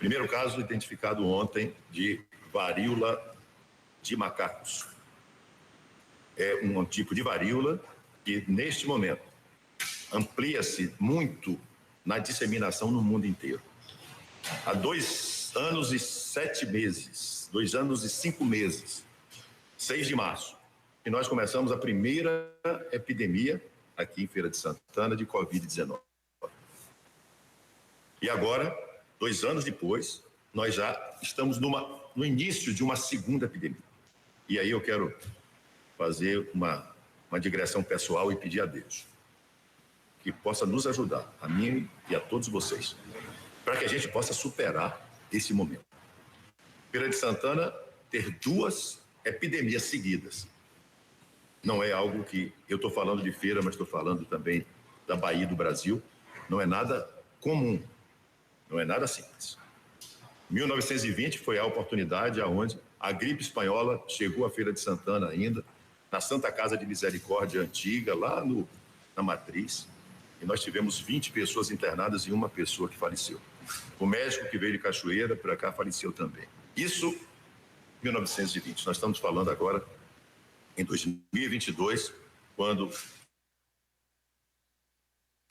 Primeiro caso identificado ontem de varíola de macacos. É um tipo de varíola que, neste momento, amplia-se muito na disseminação no mundo inteiro. Há 2 anos e 7 meses, 2 anos e 5 meses, 6 de março, que nós começamos a primeira epidemia aqui em Feira de Santana de Covid-19. E agora, 2 anos depois, nós já estamos no início de uma segunda epidemia. E aí eu quero fazer uma digressão pessoal e pedir a Deus que possa nos ajudar, a mim e a todos vocês, para que a gente possa superar esse momento. Feira de Santana ter 2 epidemias seguidas não é algo que eu estou falando de feira, mas estou falando também da Bahia e do Brasil. Não é nada comum, não é nada simples. 1920 foi a oportunidade aonde a gripe espanhola chegou à Feira de Santana ainda, na Santa Casa de Misericórdia antiga, lá na Matriz, e nós tivemos 20 pessoas internadas e uma pessoa que faleceu. O médico que veio de Cachoeira para cá faleceu também. Isso 1920. Nós estamos falando agora em 2022, quando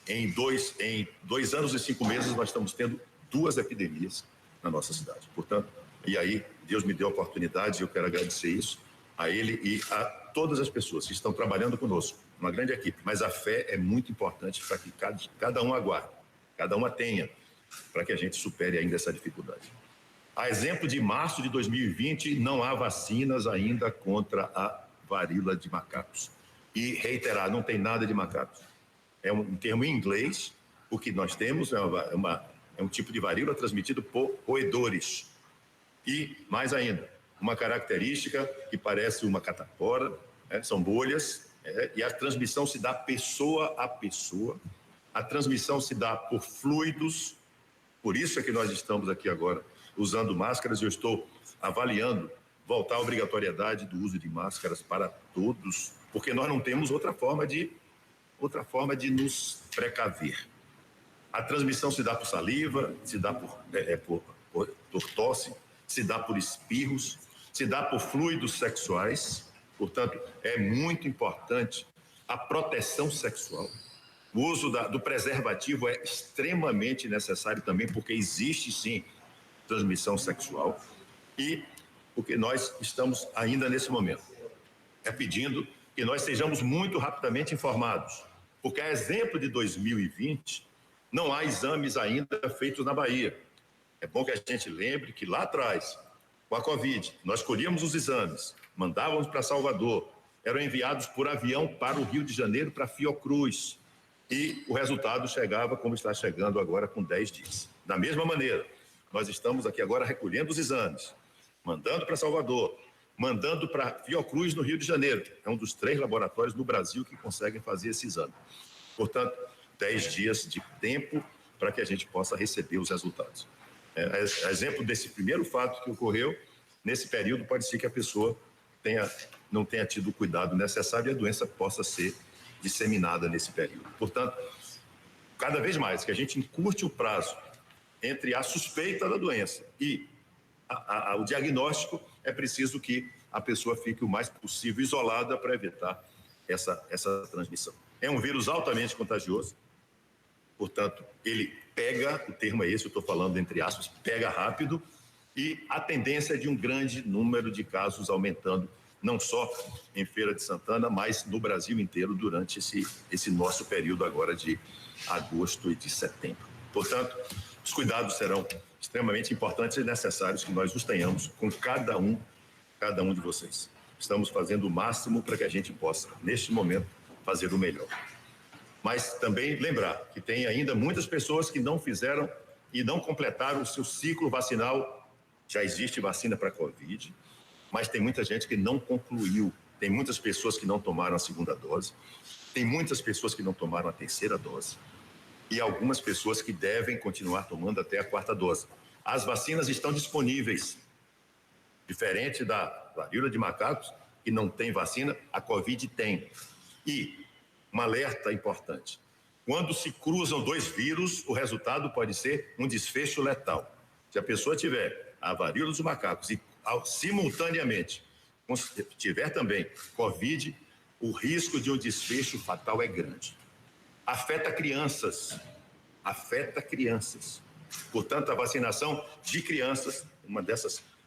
em 2 anos e 5 meses nós estamos tendo 2 epidemias na nossa cidade. Portanto, e aí Deus me deu a oportunidade e eu quero agradecer isso a ele e a todas as pessoas que estão trabalhando conosco, uma grande equipe. Mas a fé é muito importante para que cada um aguarde, cada uma tenha, para que a gente supere ainda essa dificuldade. A exemplo de março de 2020, não há vacinas ainda contra a varíola de macacos. E reiterar, não tem nada de macacos. É um termo em inglês, o que nós temos é um tipo de varíola transmitido por roedores. E, mais ainda, uma característica que parece uma catapora, são bolhas, e a transmissão se dá pessoa a pessoa, a transmissão se dá por fluidos, por isso é que nós estamos aqui agora usando máscaras e eu estou avaliando voltar à obrigatoriedade do uso de máscaras para todos, porque nós não temos outra forma de nos precaver. A transmissão se dá por saliva, se dá por tosse, se dá por espirros, se dá por fluidos sexuais. Portanto, é muito importante a proteção sexual. O uso do preservativo é extremamente necessário também, porque existe sim transmissão sexual. E o que nós estamos ainda nesse momento é pedindo que nós sejamos muito rapidamente informados, porque a exemplo de 2020, não há exames ainda feitos na Bahia. É bom que a gente lembre que lá atrás, com a Covid, nós colhíamos os exames, mandávamos para Salvador, eram enviados por avião para o Rio de Janeiro, para Fiocruz, e o resultado chegava como está chegando agora com 10 dias. Da mesma maneira, nós estamos aqui agora recolhendo os exames, mandando para Salvador, mandando para Fiocruz no Rio de Janeiro. É um dos 3 laboratórios no Brasil que conseguem fazer esse exame. Portanto, 10 dias de tempo para que a gente possa receber os resultados. Exemplo desse primeiro fato que ocorreu, nesse período pode ser que a pessoa não tenha tido o cuidado necessário e a doença possa ser disseminada nesse período. Portanto, cada vez mais que a gente encurte o prazo entre a suspeita da doença e o diagnóstico, é preciso que a pessoa fique o mais possível isolada para evitar essa transmissão. É um vírus altamente contagioso, portanto, ele pega, o termo é esse, eu estou falando entre aspas, pega rápido, e a tendência é de um grande número de casos aumentando, não só em Feira de Santana, mas no Brasil inteiro durante esse nosso período agora de agosto e de setembro. Portanto, os cuidados serão extremamente importantes e necessários que nós os tenhamos com cada um de vocês. Estamos fazendo o máximo para que a gente possa, neste momento, fazer o melhor. Mas também lembrar que tem ainda muitas pessoas que não fizeram e não completaram o seu ciclo vacinal. Já existe vacina para a Covid, mas tem muita gente que não concluiu. Tem muitas pessoas que não tomaram a segunda dose, tem muitas pessoas que não tomaram a terceira dose e algumas pessoas que devem continuar tomando até a 4ª dose. As vacinas estão disponíveis. Diferente da varíola de macacos, que não tem vacina, a Covid tem. E um alerta importante: quando se cruzam 2 vírus, o resultado pode ser um desfecho letal. Se a pessoa tiver a varíola dos macacos e simultaneamente tiver também Covid, o risco de um desfecho fatal é grande. Afeta crianças. Portanto, a vacinação de crianças,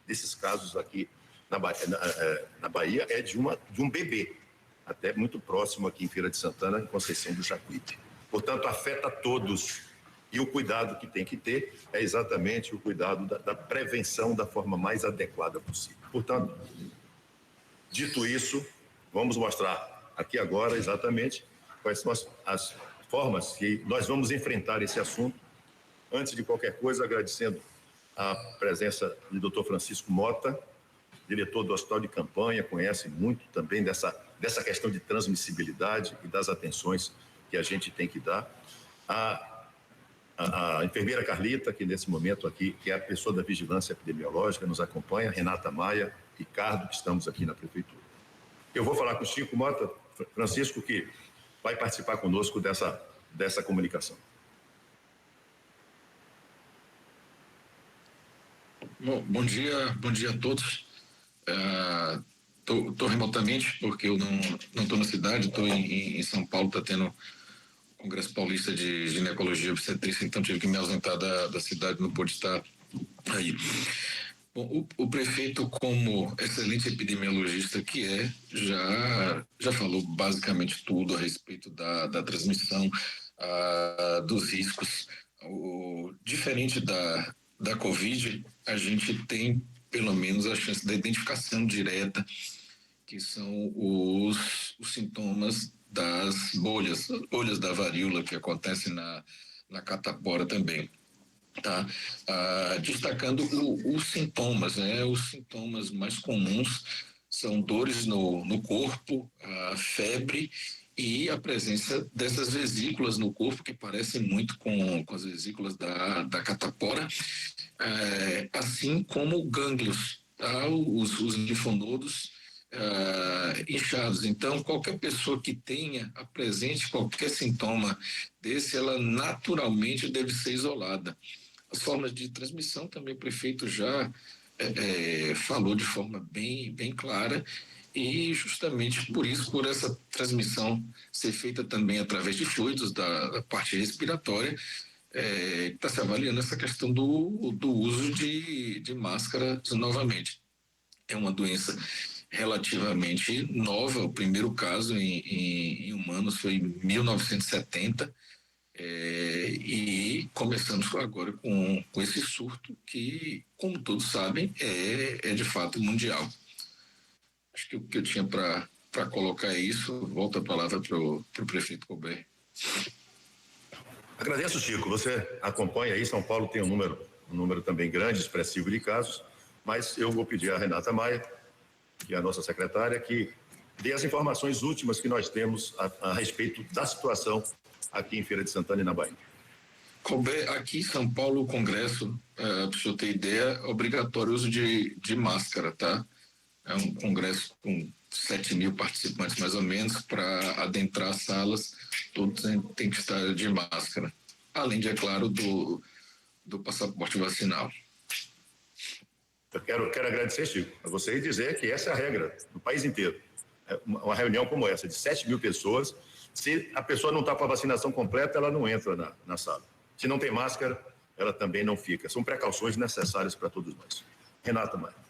desses casos aqui na Bahia é de um bebê, até muito próximo aqui em Feira de Santana, em Conceição do Jacuípe. Portanto, afeta todos. E o cuidado que tem que ter é exatamente o cuidado da prevenção da forma mais adequada possível. Portanto, dito isso, vamos mostrar aqui agora exatamente quais são as formas que nós vamos enfrentar esse assunto. Antes de qualquer coisa, agradecendo a presença do Dr. Francisco Mota, diretor do Hospital de Campanha, conhece muito também dessa questão de transmissibilidade e das atenções que a gente tem que dar. A enfermeira Carlita, que nesse momento aqui, que é a pessoa da vigilância epidemiológica, nos acompanha, Renata Maia, Ricardo, que estamos aqui na prefeitura. Eu vou falar com o Chico Mota, Francisco, que vai participar conosco dessa comunicação. Bom dia a todos. Estou remotamente, porque eu não estou na cidade, estou em São Paulo, está tendo Congresso Paulista de Ginecologia e Obstetrícia, então tive que me ausentar da cidade, não pude estar aí. Bom, o prefeito, como excelente epidemiologista que é, já falou basicamente tudo a respeito da transmissão, dos riscos. Diferente da Covid, a gente tem pelo menos a chance da identificação direta, que são os sintomas das bolhas da varíola que acontecem na catapora também. Tá? Destacando os sintomas, né? Os sintomas mais comuns são dores no corpo, febre e a presença dessas vesículas no corpo que parecem muito com as vesículas da catapora, assim como gânglios, tá? Os linfonodos inchados. Então, qualquer pessoa que apresente qualquer sintoma desse, ela naturalmente deve ser isolada. As formas de transmissão também o prefeito já falou de forma bem clara, e justamente por essa transmissão ser feita também através de fluidos da parte respiratória, está se avaliando essa questão do uso de máscara novamente. É uma doença relativamente nova, o primeiro caso em humanos foi em 1970, e começamos agora com esse surto que, como todos sabem, é de fato mundial. Acho que o que eu tinha para colocar é isso. Volto a palavra para o prefeito Colbert. Agradeço, Chico. Você acompanha aí, São Paulo tem um número também grande, expressivo de casos, mas eu vou pedir à Renata Maia, que é a nossa secretária, que dê as informações últimas que nós temos a respeito da situação aqui em Feira de Santana e na Bahia. Colbert, aqui em São Paulo, o Congresso, para o senhor ter ideia, é obrigatório o uso de máscara, tá? É um congresso com 7.000 participantes, mais ou menos, para adentrar as salas, todos têm que estar de máscara. Além de, é claro, do passaporte vacinal. Eu quero agradecer, Chico, a você e dizer que essa é a regra no país inteiro. Uma reunião como essa, de 7.000 pessoas, se a pessoa não está com a vacinação completa, ela não entra na sala. Se não tem máscara, ela também não fica. São precauções necessárias para todos nós. Renata Maia.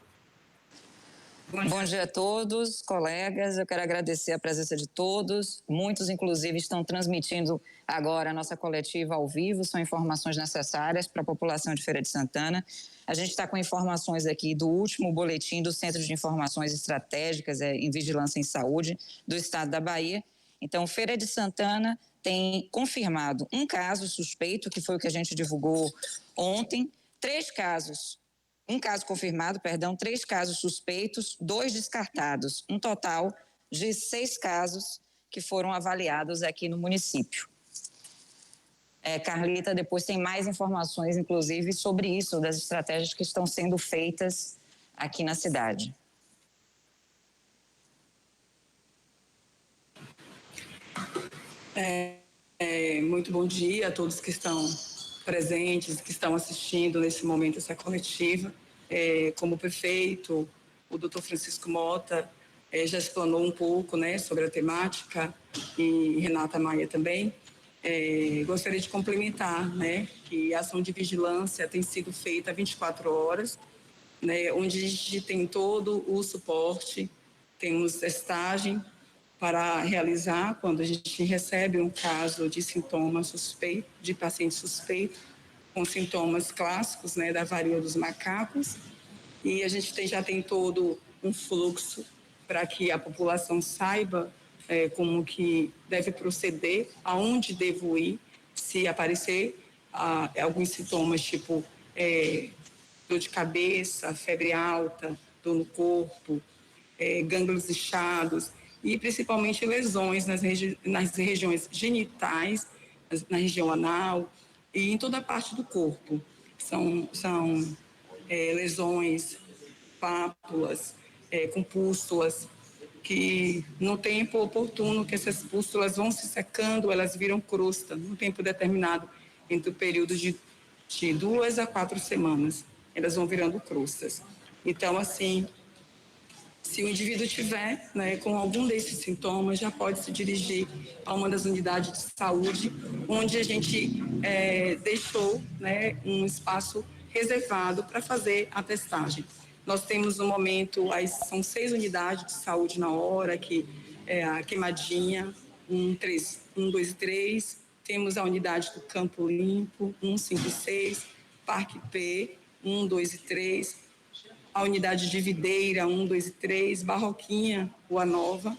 Bom dia a todos, colegas. Eu quero agradecer a presença de todos. Muitos, inclusive, estão transmitindo agora a nossa coletiva ao vivo. São informações necessárias para a população de Feira de Santana. A gente está com informações aqui do último boletim do Centro de Informações Estratégicas em Vigilância em Saúde do Estado da Bahia. Então, Feira de Santana tem confirmado um caso suspeito, que foi o que a gente divulgou ontem, um caso confirmado, 3 casos suspeitos, 2 descartados, um total de 6 casos que foram avaliados aqui no município. Carlita depois tem mais informações, inclusive, sobre isso, das estratégias que estão sendo feitas aqui na cidade. Muito bom dia a todos que estão presentes, que estão assistindo nesse momento essa coletiva, como o prefeito, o doutor Francisco Mota, já explanou um pouco, né, sobre a temática, e Renata Maia também. Gostaria de complementar, né, que a ação de vigilância tem sido feita 24 horas, né, onde a gente tem todo o suporte, temos testagem para realizar quando a gente recebe um caso de sintoma suspeito, de paciente suspeito, com sintomas clássicos, né, da varíola dos macacos, e a gente já tem todo um fluxo para que a população saiba como que deve proceder, aonde devo ir, se aparecer alguns sintomas, tipo dor de cabeça, febre alta, dor no corpo, gânglios inchados e principalmente lesões nas regiões genitais, na região anal e em toda a parte do corpo. São lesões, pápulas, com pústulas, que no tempo oportuno que essas pústulas vão se secando, elas viram crosta, num tempo determinado, entre o período de 2 a 4 semanas, elas vão virando crostas. Então, assim, se o indivíduo tiver, né, com algum desses sintomas, já pode se dirigir a uma das unidades de saúde, onde a gente deixou, né, um espaço reservado para fazer a testagem. Nós temos no momento, são 6 unidades de saúde na hora, que é a Queimadinha, 1, 2 e 3, temos a unidade do Campo Limpo, 1, 5 e 6, Parque P, 1, 2 e 3, a unidade de Videira, 1, 2 e 3, Barroquinha, Rua Nova,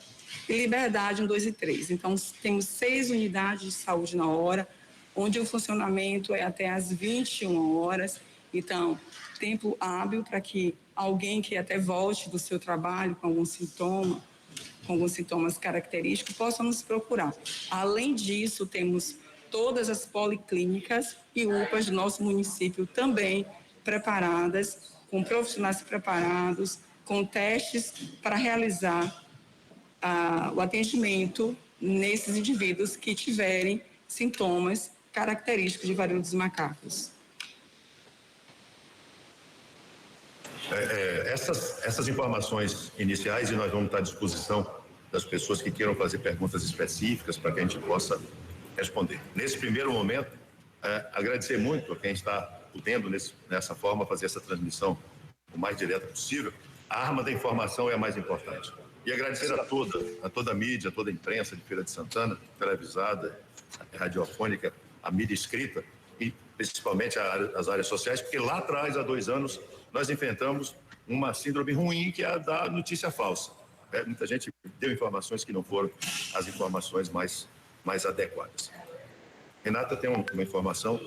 e Liberdade, 1, 2 e 3. Então, temos 6 unidades de saúde na hora, onde o funcionamento é até às 21 horas. Então, tempo hábil para que alguém que até volte do seu trabalho com alguns sintomas característicos, possa nos procurar. Além disso, temos todas as policlínicas e UPAs do nosso município também preparadas, com profissionais preparados, com testes para realizar o atendimento nesses indivíduos que tiverem sintomas característicos de varíola dos macacos. Essas informações iniciais, e nós vamos estar à disposição das pessoas que queiram fazer perguntas específicas para que a gente possa responder. Nesse primeiro momento, agradecer muito a quem está podendo, nessa forma, fazer essa transmissão o mais direta possível. A arma da informação é a mais importante. E agradecer a toda a mídia, a toda a imprensa de Feira de Santana, televisada, radiofônica, a mídia escrita, e principalmente as áreas sociais, porque lá atrás, há 2 anos, nós enfrentamos uma síndrome ruim, que é a da notícia falsa. Muita gente deu informações que não foram as informações mais adequadas. Renata tem uma informação.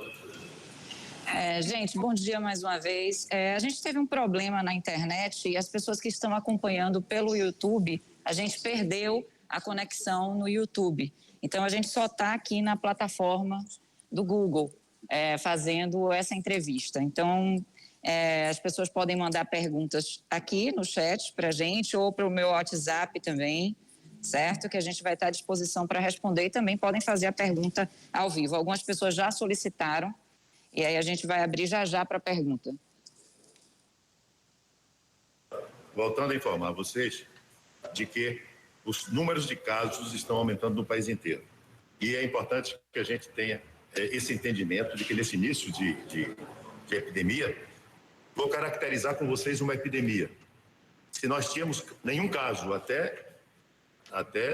Gente, bom dia mais uma vez. A gente teve um problema na internet e as pessoas que estão acompanhando pelo YouTube, a gente perdeu a conexão no YouTube. Então, a gente só está aqui na plataforma do Google fazendo essa entrevista. Então, as pessoas podem mandar perguntas aqui no chat para a gente ou para o meu WhatsApp também, certo? Que a gente vai estar à disposição para responder e também podem fazer a pergunta ao vivo. Algumas pessoas já solicitaram e aí a gente vai abrir já para a pergunta. Voltando a informar vocês de que os números de casos estão aumentando no país inteiro. E é importante que a gente tenha esse entendimento de que nesse início de epidemia, vou caracterizar com vocês uma epidemia. Se nós tínhamos nenhum caso até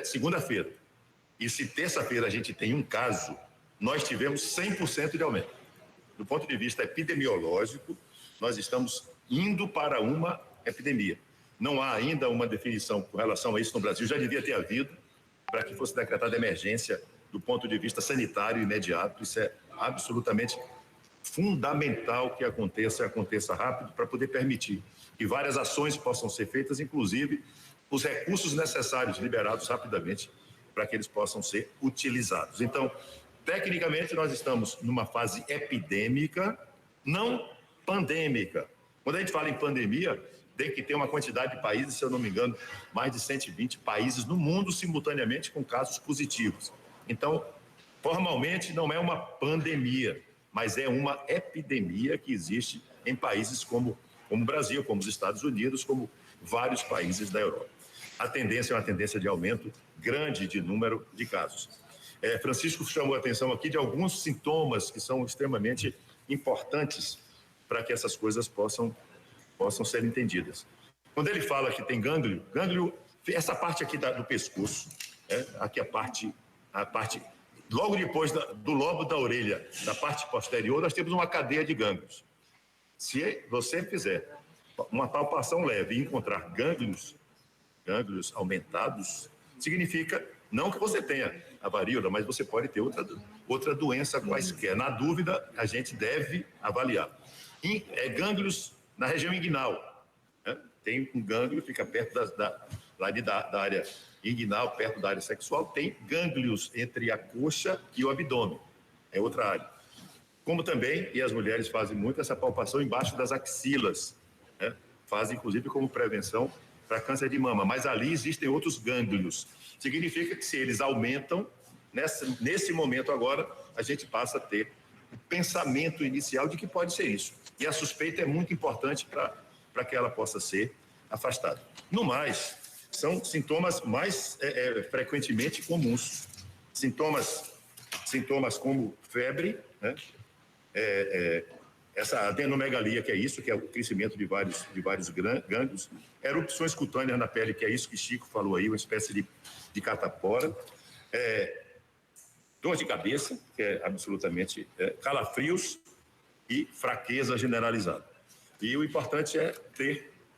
segunda-feira, e se terça-feira a gente tem um caso, nós tivemos 100% de aumento. Do ponto de vista epidemiológico, nós estamos indo para uma epidemia. Não há ainda uma definição com relação a isso no Brasil, já devia ter havido, para que fosse decretada emergência do ponto de vista sanitário imediato. Isso é absolutamente fundamental que aconteça rápido, para poder permitir que várias ações possam ser feitas, inclusive os recursos necessários liberados rapidamente para que eles possam ser utilizados. Então, tecnicamente, nós estamos numa fase epidêmica, não pandêmica. Quando a gente fala em pandemia, tem que ter uma quantidade de países, se eu não me engano, mais de 120 países no mundo simultaneamente com casos positivos. Então, formalmente, não é uma pandemia, mas é uma epidemia que existe em países como o Brasil, como os Estados Unidos, como vários países da Europa. A tendência é uma tendência de aumento grande de número de casos. Francisco chamou a atenção aqui de alguns sintomas que são extremamente importantes para que essas coisas possam ser entendidas. Quando ele fala que tem gânglio, essa parte aqui do pescoço, aqui a parte logo depois do lobo da orelha, da parte posterior, nós temos uma cadeia de gânglios. Se você fizer uma palpação leve e encontrar gânglios aumentados, significa não que você tenha a varíola, mas você pode ter outra doença quaisquer. Na dúvida, a gente deve avaliar. Gânglios na região inguinal. Tem um gânglio, fica perto da área inguinal, perto da área sexual. Tem gânglios entre a coxa e o abdômen. É outra área. Como também, e as mulheres fazem muito, essa palpação embaixo das axilas. Fazem, inclusive, como prevenção para câncer de mama. Mas ali existem outros gânglios. Significa que se eles aumentam, nesse momento agora, a gente passa a ter o pensamento inicial de que pode ser isso. E a suspeita é muito importante para que ela possa ser afastada. No mais, são sintomas mais frequentemente comuns. Sintomas como febre, essa adenomegalia, que é isso, que é o crescimento de vários gânglios, erupções cutâneas na pele, que é isso que Chico falou aí, uma espécie de catapora, dor de cabeça, que é absolutamente calafrios e fraqueza generalizada. E o importante é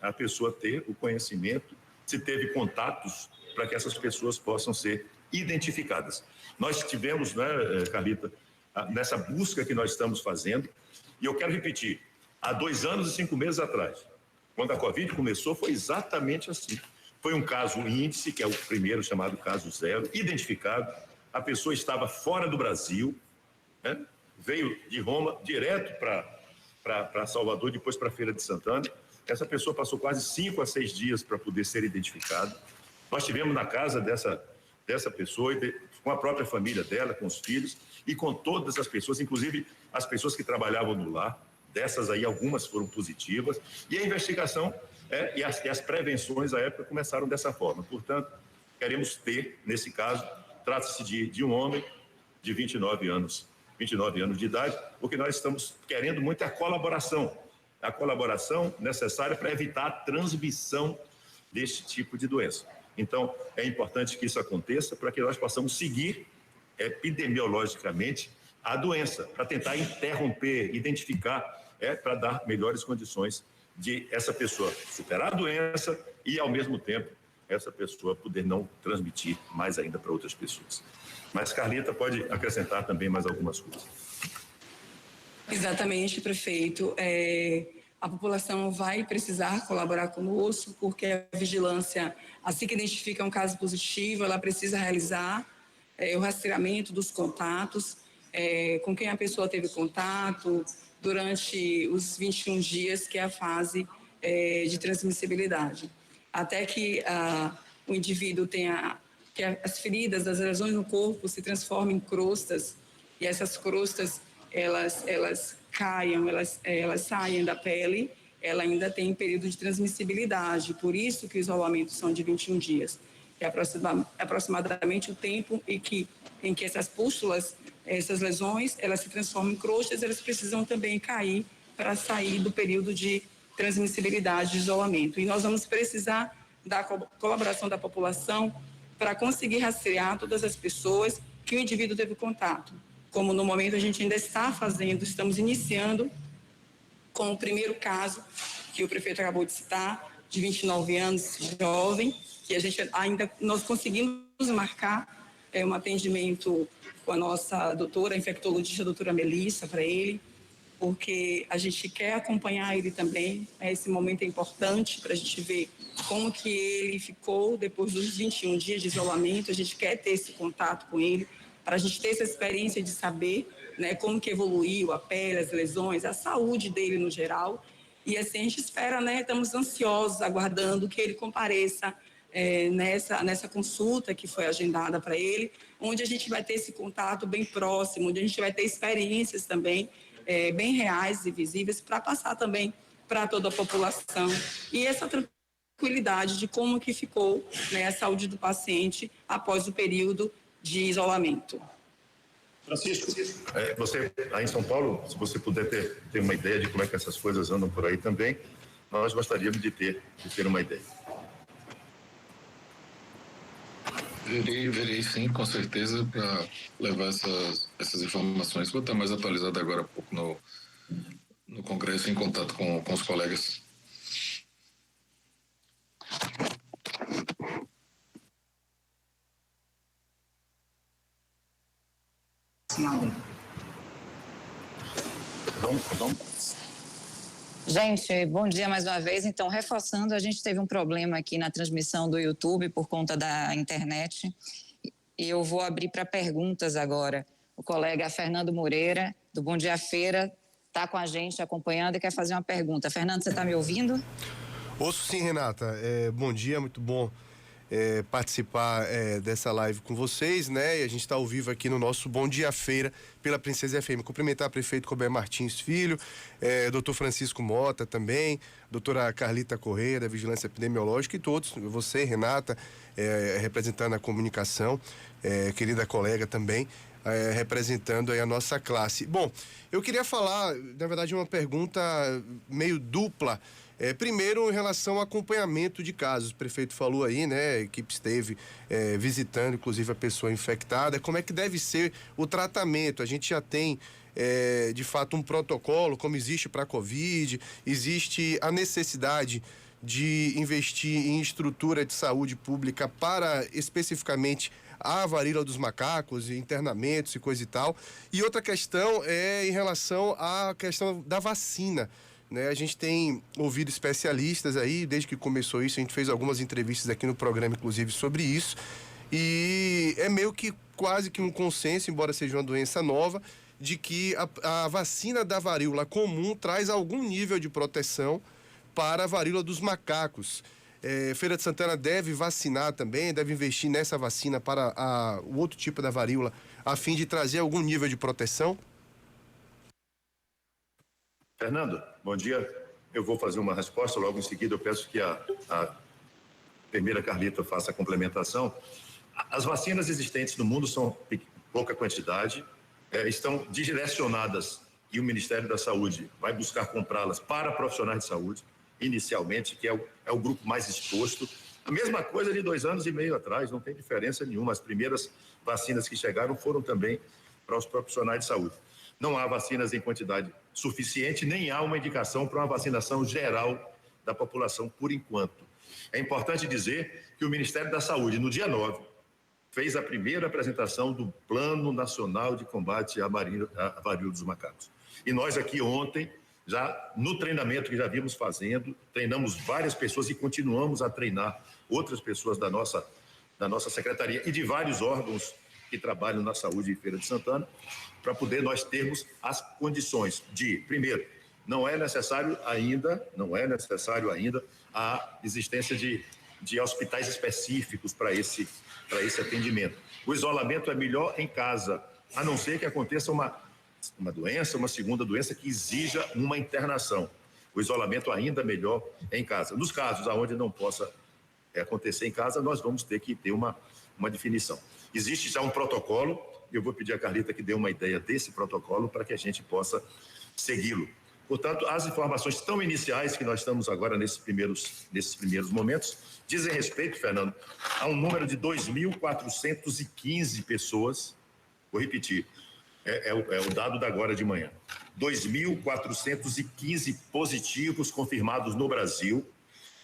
a pessoa ter o conhecimento, se teve contatos, para que essas pessoas possam ser identificadas. Nós tivemos, Carlita, nessa busca que nós estamos fazendo, e eu quero repetir, há 2 anos e 5 meses atrás, quando a Covid começou, foi exatamente assim. Foi um caso índice, que é o primeiro chamado caso zero, identificado. A pessoa estava fora do Brasil, veio de Roma direto para Salvador, depois para a Feira de Santana. Essa pessoa passou quase 5 a 6 dias para poder ser identificada. Nós estivemos na casa dessa pessoa, com a própria família dela, com os filhos, e com todas as pessoas, inclusive as pessoas que trabalhavam no lar. Dessas aí, algumas foram positivas. E a investigação e as prevenções à época começaram dessa forma. Portanto, queremos ter, nesse caso, trata-se de um homem de 29 anos de idade. O que nós estamos querendo muito é a colaboração necessária para evitar a transmissão deste tipo de doença. Então, é importante que isso aconteça para que nós possamos seguir epidemiologicamente a doença, para tentar interromper, identificar, para dar melhores condições de essa pessoa superar a doença e, ao mesmo tempo, essa pessoa poder não transmitir mais ainda para outras pessoas. Mas Carlita pode acrescentar também mais algumas coisas. Exatamente, prefeito. A população vai precisar colaborar conosco, porque a vigilância, assim que identifica um caso positivo, ela precisa realizar o rastreamento dos contatos, com quem a pessoa teve contato durante os 21 dias, que é a fase de transmissibilidade. Até que o indivíduo tenha, que as feridas, as lesões no corpo se transformem em crostas, e essas crostas, elas caiam, elas saem da pele, ela ainda tem período de transmissibilidade, por isso que os isolamentos são de 21 dias. É aproximadamente o tempo em que essas pústulas, essas lesões, elas se transformam em crostas, elas precisam também cair para sair do período de transmissibilidade de isolamento. E nós vamos precisar da colaboração da população para conseguir rastrear todas as pessoas que o indivíduo teve contato. Como no momento a gente ainda está fazendo, estamos iniciando com o primeiro caso que o prefeito acabou de citar, de 29 anos, jovem, que a gente ainda, nós conseguimos marcar um atendimento com a nossa doutora, infectologista, a doutora Melissa, para ele, porque a gente quer acompanhar ele também. Esse momento é importante para a gente ver como que ele ficou depois dos 21 dias de isolamento. A gente quer ter esse contato com ele, para a gente ter essa experiência de saber, né, como que evoluiu a pele, as lesões, a saúde dele no geral. E assim a gente espera, né, estamos ansiosos, aguardando que ele compareça nessa consulta que foi agendada para ele, onde a gente vai ter esse contato bem próximo, onde a gente vai ter experiências também bem reais e visíveis para passar também para toda a população. E essa tranquilidade de como que ficou, né, a saúde do paciente após o período de isolamento. Francisco, você aí em São Paulo, se você puder ter uma ideia de como é que essas coisas andam por aí também, nós gostaríamos de ter uma ideia. Verei sim, com certeza, para levar essas informações. Vou estar mais atualizado agora há pouco no Congresso, em contato com os colegas. Gente, bom dia mais uma vez. Então, reforçando, a gente teve um problema aqui na transmissão do YouTube por conta da internet. E eu vou abrir para perguntas agora. O colega Fernando Moreira, do Bom Dia Feira, está com a gente acompanhando e quer fazer uma pergunta. Fernando, você está me ouvindo? Ouço sim, Renata. Bom dia, muito bom participar dessa live com vocês, né? E a gente está ao vivo aqui no nosso Bom Dia Feira pela Princesa FM. Cumprimentar o prefeito Colbert Martins Filho, doutor Francisco Mota também, doutora Carlita Correia, da Vigilância Epidemiológica, e todos, você, Renata, representando a comunicação, querida colega também, representando aí a nossa classe. Bom, eu queria falar, na verdade, uma pergunta meio dupla. Primeiro, em relação ao acompanhamento de casos, o prefeito falou aí, né? A equipe esteve visitando, inclusive, a pessoa infectada. Como é que deve ser o tratamento? A gente já tem, de fato, um protocolo, como existe para a Covid, existe a necessidade de investir em estrutura de saúde pública para, especificamente, a varíola dos macacos, internamentos e coisa e tal. E outra questão é em relação à questão da vacina, né? A gente tem ouvido especialistas aí, desde que começou isso, a gente fez algumas entrevistas aqui no programa, inclusive, sobre isso, e é meio que quase que um consenso, embora seja uma doença nova, de que a vacina da varíola comum traz algum nível de proteção para a varíola dos macacos. Feira de Santana deve vacinar também, deve investir nessa vacina para o outro tipo da varíola, a fim de trazer algum nível de proteção? Fernando, bom dia. Eu vou fazer uma resposta, logo em seguida eu peço que a enfermeira Carlita faça a complementação. As vacinas existentes no mundo são pouca quantidade, estão direcionadas e o Ministério da Saúde vai buscar comprá-las para profissionais de saúde, inicialmente, que é o grupo mais exposto. A mesma coisa de 2 anos e meio atrás, não tem diferença nenhuma. As primeiras vacinas que chegaram foram também para os profissionais de saúde. Não há vacinas em quantidade suficiente, nem há uma indicação para uma vacinação geral da população por enquanto. É importante dizer que o Ministério da Saúde, no dia 9, fez a primeira apresentação do Plano Nacional de Combate à Varíola dos Macacos. E nós aqui ontem, já no treinamento que já vimos fazendo, treinamos várias pessoas e continuamos a treinar outras pessoas da nossa secretaria e de vários órgãos que trabalham na saúde em Feira de Santana, para poder nós termos as condições de, primeiro, não é necessário ainda a existência de hospitais específicos para esse atendimento. O isolamento é melhor em casa, a não ser que aconteça uma doença, uma segunda doença que exija uma internação. O isolamento ainda é melhor em casa. Nos casos onde não possa acontecer em casa, nós vamos ter que ter uma definição. Existe já um protocolo, eu vou pedir a Carlita que dê uma ideia desse protocolo para que a gente possa segui-lo. Portanto, as informações tão iniciais que nós estamos agora nesses primeiros momentos dizem respeito, Fernando, a um número de 2.415 pessoas, vou repetir, é o dado da agora de manhã, 2.415 positivos confirmados no Brasil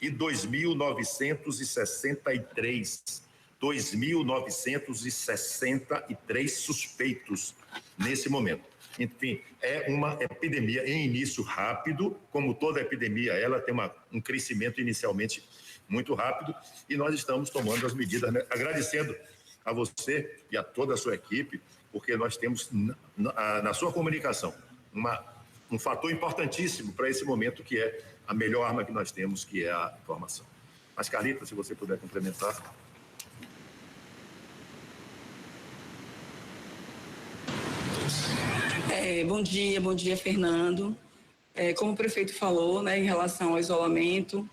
e 2.963 suspeitos nesse momento. Enfim, é uma epidemia em início rápido, como toda epidemia, ela tem um crescimento inicialmente muito rápido, e nós estamos tomando as medidas, né? Agradecendo a você e a toda a sua equipe, porque nós temos na sua comunicação um fator importantíssimo para esse momento, que é a melhor arma que nós temos, que é a informação. Mas, Carlita, se você puder complementar. Bom dia, Fernando. Como o prefeito falou, né, em relação ao isolamento,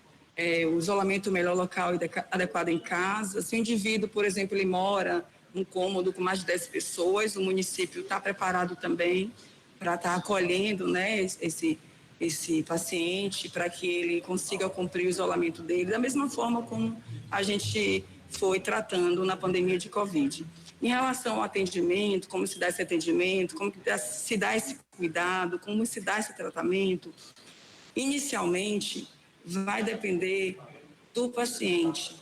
o isolamento melhor local e adequado em casa. Se o indivíduo, por exemplo, ele mora num cômodo com mais de 10 pessoas, o município está preparado também para estar acolhendo, né, esse paciente, para que ele consiga cumprir o isolamento dele, da mesma forma como a gente foi tratando na pandemia de Covid. Em relação ao atendimento, como se dá esse atendimento, como se dá esse cuidado, como se dá esse tratamento, inicialmente vai depender do paciente.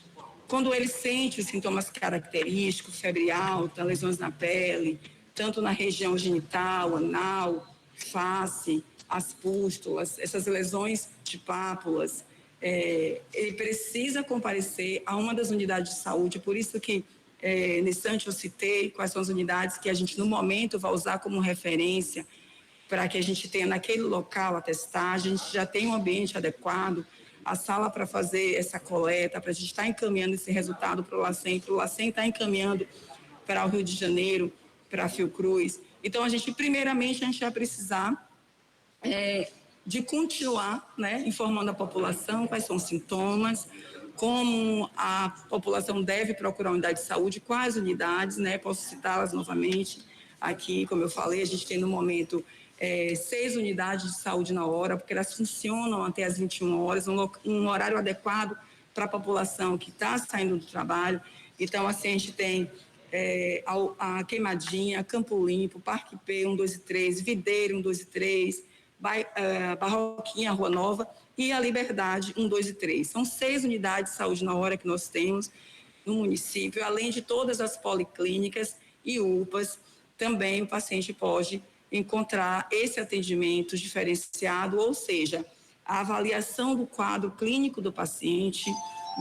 Quando ele sente os sintomas característicos, febre alta, lesões na pele, tanto na região genital, anal, face, as pústulas, essas lesões de pápulas, ele precisa comparecer a uma das unidades de saúde, por isso que nesse instante eu citei quais são as unidades que a gente no momento vai usar como referência para que a gente tenha naquele local a testagem, a gente já tem um ambiente adequado, a sala para fazer essa coleta, para a gente estar encaminhando esse resultado para o LACEN está encaminhando para o Rio de Janeiro, para a Fiocruz. Então, primeiramente, a gente vai precisar de continuar, né, informando a população quais são os sintomas, como a população deve procurar a unidade de saúde, quais unidades, né, posso citá-las novamente aqui, como eu falei, a gente tem no momento 6 unidades de saúde na hora, porque elas funcionam até as 21 horas, um horário adequado para a população que está saindo do trabalho. Então, assim, a gente tem a Queimadinha, Campo Limpo, Parque P, 1, 2 e 3, Videiro, 1, 2 e 3, Barroquinha, Rua Nova, e a Liberdade, 1, 2 e 3. São 6 unidades de saúde na hora que nós temos no município, além de todas as policlínicas e UPAs. Também o paciente pode encontrar esse atendimento diferenciado, ou seja, a avaliação do quadro clínico do paciente,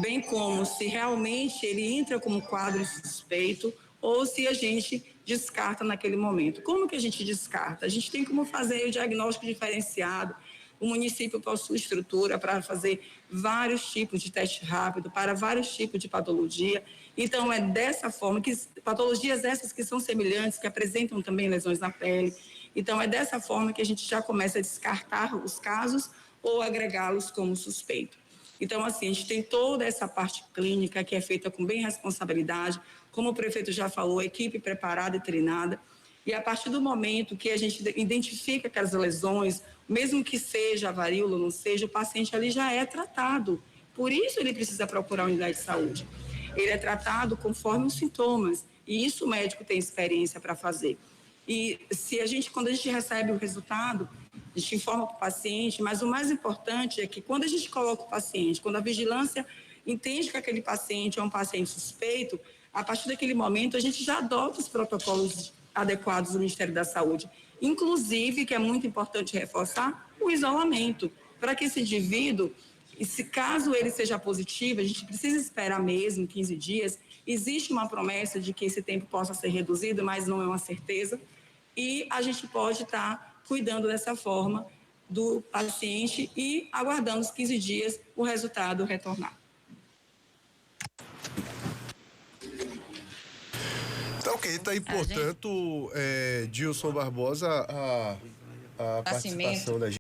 bem como se realmente ele entra como quadro suspeito ou se a gente descarta naquele momento. Como que a gente descarta? A gente tem como fazer o diagnóstico diferenciado. O município possui estrutura para fazer vários tipos de teste rápido para vários tipos de patologia. Então, é dessa forma que patologias essas que são semelhantes, que apresentam também lesões na pele. Então, é dessa forma que a gente já começa a descartar os casos ou agregá-los como suspeito. Então, assim, a gente tem toda essa parte clínica que é feita com bem responsabilidade, como o prefeito já falou, equipe preparada e treinada. E a partir do momento que a gente identifica aquelas lesões, mesmo que seja a varíola ou não seja, o paciente ali já é tratado. Por isso ele precisa procurar a unidade de saúde. Ele é tratado conforme os sintomas, e isso o médico tem experiência para fazer. E quando a gente recebe o resultado, a gente informa para o paciente, mas o mais importante é que quando a gente coloca o paciente, quando a vigilância entende que aquele paciente é um paciente suspeito, a partir daquele momento a gente já adota os protocolos adequados do Ministério da Saúde. Inclusive, que é muito importante reforçar, o isolamento, para que esse indivíduo, e se caso ele seja positivo, a gente precisa esperar mesmo 15 dias, existe uma promessa de que esse tempo possa ser reduzido, mas não é uma certeza, e a gente pode estar cuidando dessa forma do paciente e aguardando os 15 dias o resultado retornar. Tá ok, tá aí, portanto, Dilson Barbosa, a participação da gente.